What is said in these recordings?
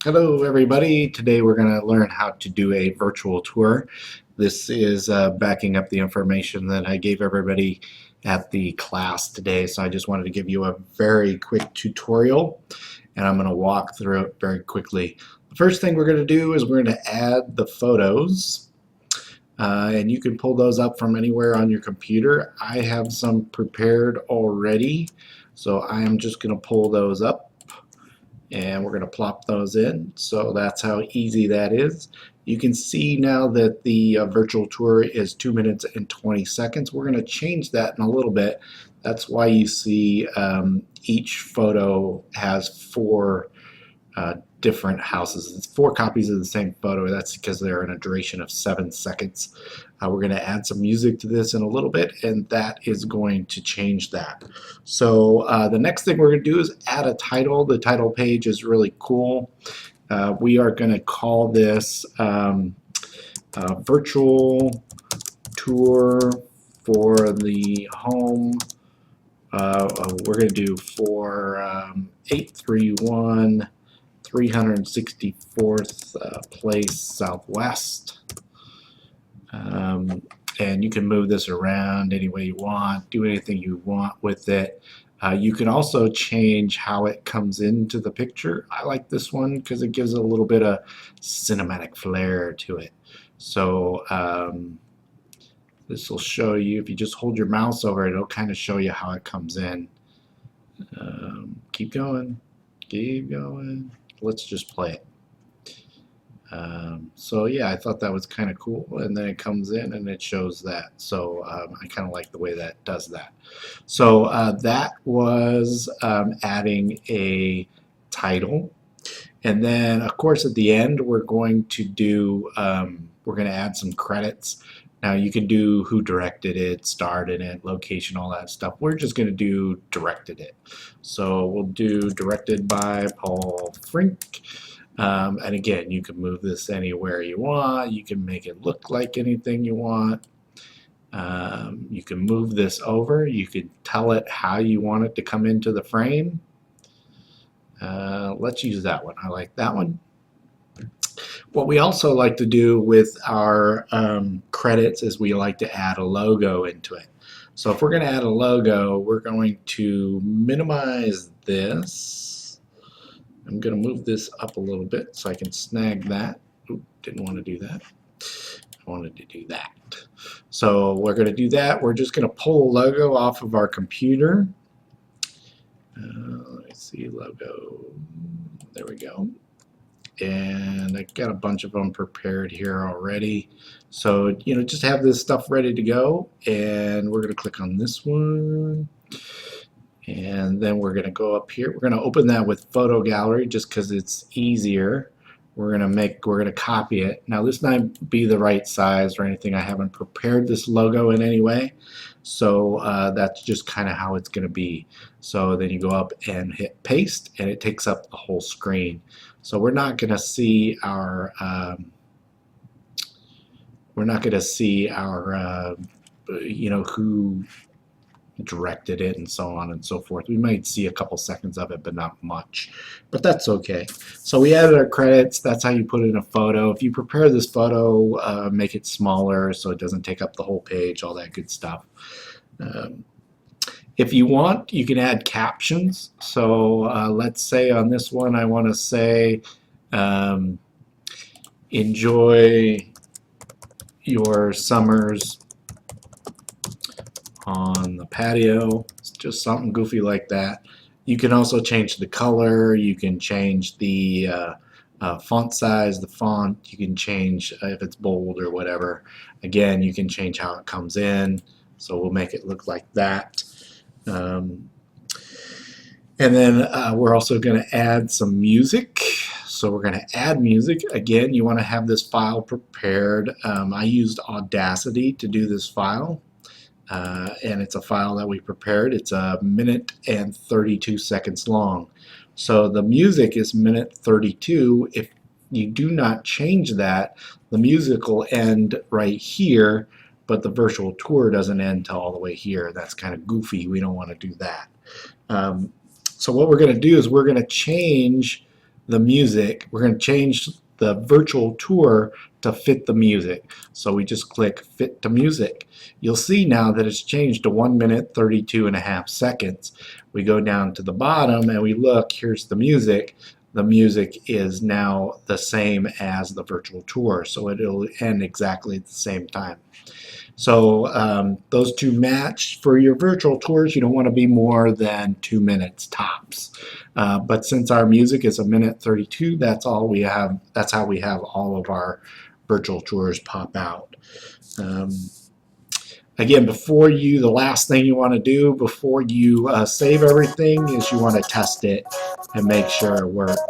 Hello everybody. Today we're going to learn how to do a virtual tour. This is backing up the information that I gave everybody at the class today. So I just wanted to give you a very quick tutorial and I'm going to walk through it very quickly. The first thing we're going to do is we're going to add the photos. And you can pull those up from anywhere on your computer. I have some prepared already, so I am just going to pull those up and we're going to plop those in. So that's how easy that is. You can see now that the virtual tour is 2 minutes and 20 seconds. We're going to change that in a little bit. That's why you see each photo has four different houses. It's 4 copies of the same photo. That's because they're in a duration of 7 seconds. We're going to add some music to this in a little bit, and that is going to change that. So the next thing we're going to do is add a title. The title page is really cool. We are going to call this virtual tour for the home. We're going to do for 831 364th place Southwest. And you can move this around any way you want, do anything you want with it. You can also change how it comes into the picture. I like this one because it gives a little bit of cinematic flair to it. So this will show you, if you just hold your mouse over it, it'll kind of show you how it comes in. Keep going, keep going. Let's just play it. So yeah, I thought that was kind of cool, and then it comes in and it shows that. So I kind of like the way that does that. So that was adding a title, and then of course at the end we're going to do we're going to add some credits. Now you can do who directed it, starred in it, location, all that stuff. We're just going to do directed it. So we'll do directed by Paul Frink. And again, you can move this anywhere you want. You can make it look like anything you want. You can move this over. You can tell it how you want it to come into the frame. Let's use that one. I like that one. What we also like to do with our credits is we like to add a logo into it. So if we're going to add a logo, we're going to minimize this. I'm going to move this up a little bit so I can snag that. Oop, didn't want to do that. I wanted to do that. So we're going to do that. We're just going to pull a logo off of our computer. Let me see, logo. There we go. And I got a bunch of them prepared here already. So, you know, just have this stuff ready to go. And we're going to click on this one. And then we're going to go up here. We're going to open that with Photo Gallery just because it's easier. We're going to copy it. Now this might not be the right size or anything. I haven't prepared this logo in any way. So that's just kind of how it's going to be. So then you go up and hit paste and it takes up the whole screen. So we're not going to see our you know, who directed it and so on and so forth. We might see a couple seconds of it, but not much. But that's okay. So we added our credits. That's how you put in a photo. If you prepare this photo, make it smaller so it doesn't take up the whole page, all that good stuff. If you want, you can add captions. So let's say on this one I want to say, enjoy your summers on the patio. It's just something goofy like that. You can also change the color. You can change the font size, the font. You can change if it's bold or whatever. Again, you can change how it comes in. So we'll make it look like that. And then we're also going to add some music. So we're going to add music. Again, you want to have this file prepared. I used Audacity to do this file. And it's a file that we prepared. It's a minute and 32 seconds long. So the music is minute 32. If you do not change that, the music will end right here, but the virtual tour doesn't end till all the way here. That's kind of goofy. We don't want to do that. So what we're going to do is we're going to change the music. We're going to change the virtual tour to fit the music. So we just click fit to music. You'll see now that it's changed to 1 minute 32.5 seconds. We go down to the bottom and we look, here's the music. The music is now the same as the virtual tour, so it'll end exactly at the same time. So those two match. For your virtual tours, you don't want to be more than 2 minutes tops. But since our music is 1 minute 32, that's all we have. That's how we have all of our virtual tours pop out. Again, the last thing you want to do before you save everything is you want to test it and make sure it works.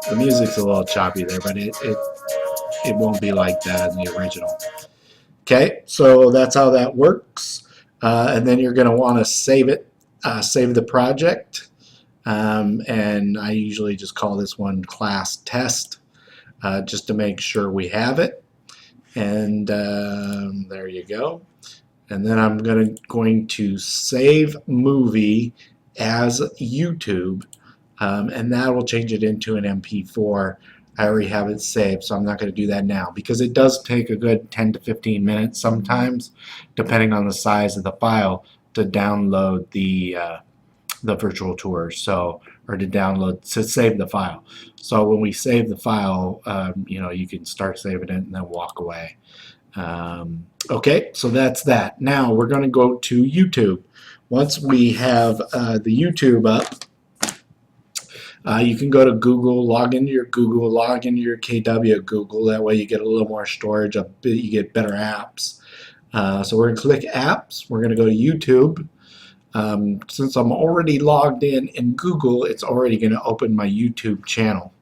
The music's a little choppy there, but it won't be like that in the original. Okay, so that's how that works. And then you're going to want to save it, save the project. And I usually just call this one class test, just to make sure we have it. And there you go. And then I'm going to save movie as YouTube, and that will change it into an MP4. I already have it saved, so I'm not going to do that now because it does take a good 10 to 15 minutes sometimes, depending on the size of the file, to download the virtual tour, or to save the file. So when we save the file, you can start saving it and then walk away. Okay, so that's that. Now we're going to go to YouTube. Once we have the YouTube up, you can go to Google, log into your Google, log into your KW at Google. That way you get a little more storage, you get better apps. So we're going to click apps. We're going to go to YouTube. Since I'm already logged in Google, it's already going to open my YouTube channel.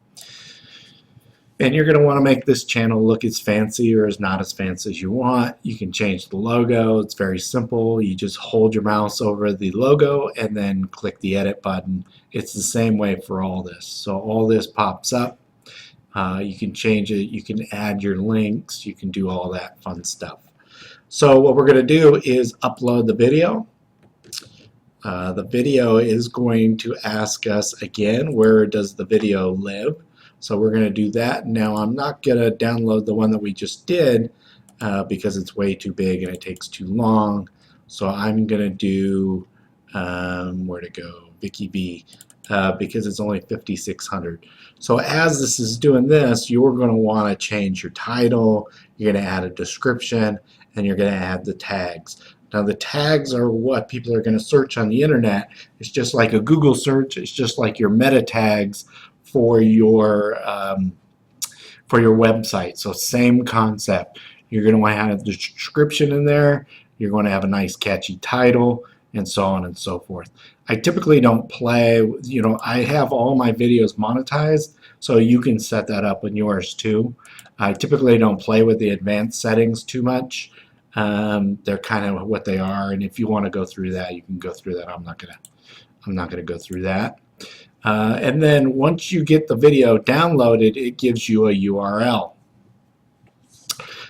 And you're going to want to make this channel look as fancy or as not as fancy as you want. You can change the logo. It's very simple. You just hold your mouse over the logo and then click the edit button. It's the same way for all this. So all this pops up. You can change it. You can add your links. You can do all that fun stuff. So what we're going to do is upload the video. The video is going to ask us again, where does the video live? So we're going to do that. Now I'm not going to download the one that we just did because it's way too big and it takes too long. So I'm going to do, where to go, Vicky B, because it's only 5,600. So as this is doing this, you're going to want to change your title, you're going to add a description, and you're going to add the tags. Now the tags are what people are going to search on the internet. It's just like a Google search. It's just like your meta tags for your website. So same concept. You're going to want to have a description in there. You're going to have a nice catchy title, and so on and so forth. I typically don't play. I have all my videos monetized, so you can set that up in yours too. I typically don't play with the advanced settings too much. They're kind of what they are, and if you want to go through that, you can go through that. I'm not gonna go through that. And then once you get the video downloaded, it gives you a URL.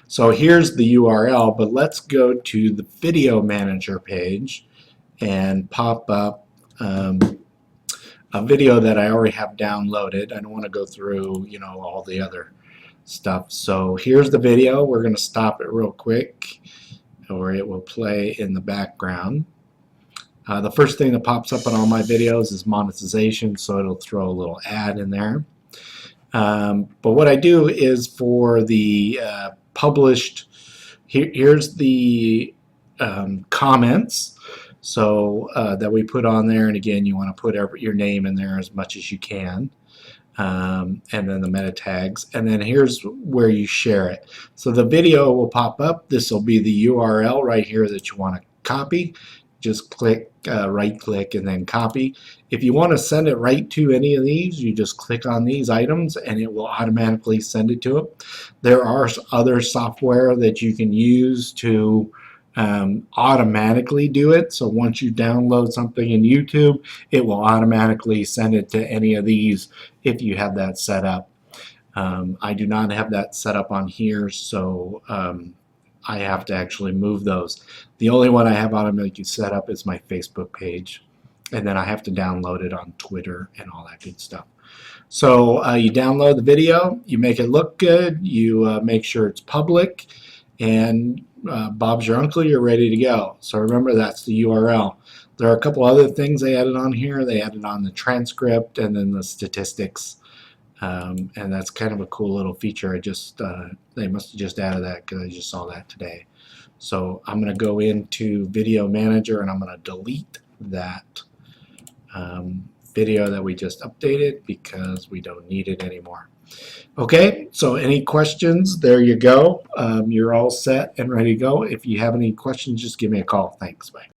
So here's the URL, but let's go to the video manager page and pop up a video that I already have downloaded. I don't want to go through all the other stuff. So here's the video. We're going to stop it real quick, or it will play in the background. The first thing that pops up on all my videos is monetization, so it'll throw a little ad in there. But what I do is for the published, here's the comments, so that we put on there, and again you want to put your name in there as much as you can. And then the meta tags, and then here's where you share it. So the video will pop up. This will be the URL right here that you want to copy. Just click, right click, and then copy. If you want to send it right to any of these, you just click on these items and it will automatically send it to it. There are other software that you can use to automatically do it. So once you download something in YouTube, it will automatically send it to any of these if you have that set up. I do not have that set up on here, so I have to actually move those. The only one I have automatically set up is my Facebook page. and then I have to download it on Twitter and all that good stuff. So you download the video, you make it look good, you make sure it's public, and Bob's your uncle, you're ready to go. So remember, that's the URL. There are a couple other things they added on here. They added on the transcript and then the statistics, and that's kind of a cool little feature. They must have just added that because I just saw that today. So I'm going to go into Video Manager and I'm going to delete that video that we just updated because we don't need it anymore. Okay, so any questions? There you go. You're all set and ready to go. If you have any questions, just give me a call. Thanks. Bye.